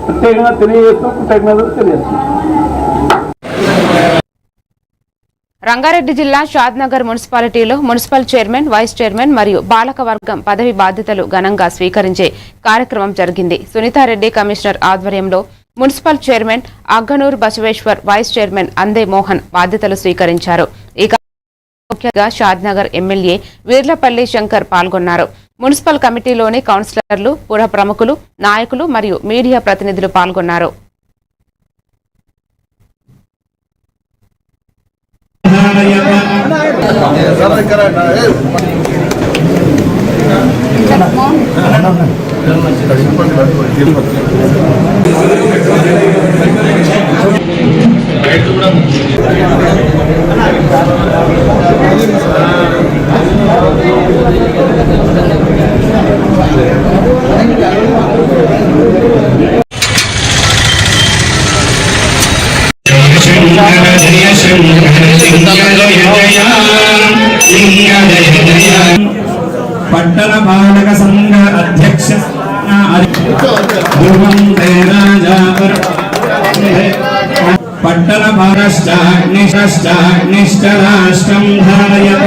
ప్రత్యేకంగా తెలియజేస్తూ కృతజ్ఞతలు తెలియజేస్తున్నాం. రంగారెడ్డి జిల్లా షాద్నగర్ మున్సిపాలిటీలో మున్సిపల్ చైర్మన్, వైస్ చైర్మన్ మరియు పాలక వర్గం పదవి బాధ్యతలు ఘనంగా స్వీకరించే కార్యక్రమం జరిగింది. సునీతారెడ్డి కమిషనర్ ఆధ్వర్యంలో municipal chairman Agganur Basaveshwar, vice chairman Ande Mohan బాధ్యతలు స్వీకరించారు. ఈ ముఖ్యంగా షాద్నగర్ ఎమ్మెల్యే వీర్లపల్లి శంకర్ పాల్గొన్నారు. మున్సిపల్ కమిటీలోని కౌన్సిలర్లు, పుర ప్రముఖులు, నాయకులు మరియు మీడియా ప్రతినిధులు పాల్గొన్నారు. పట్టణ పాలక సంఘ అధ్యక్ష పట్టణ భారష్టాగ్నిష్టరాష్ట్రం ధారయత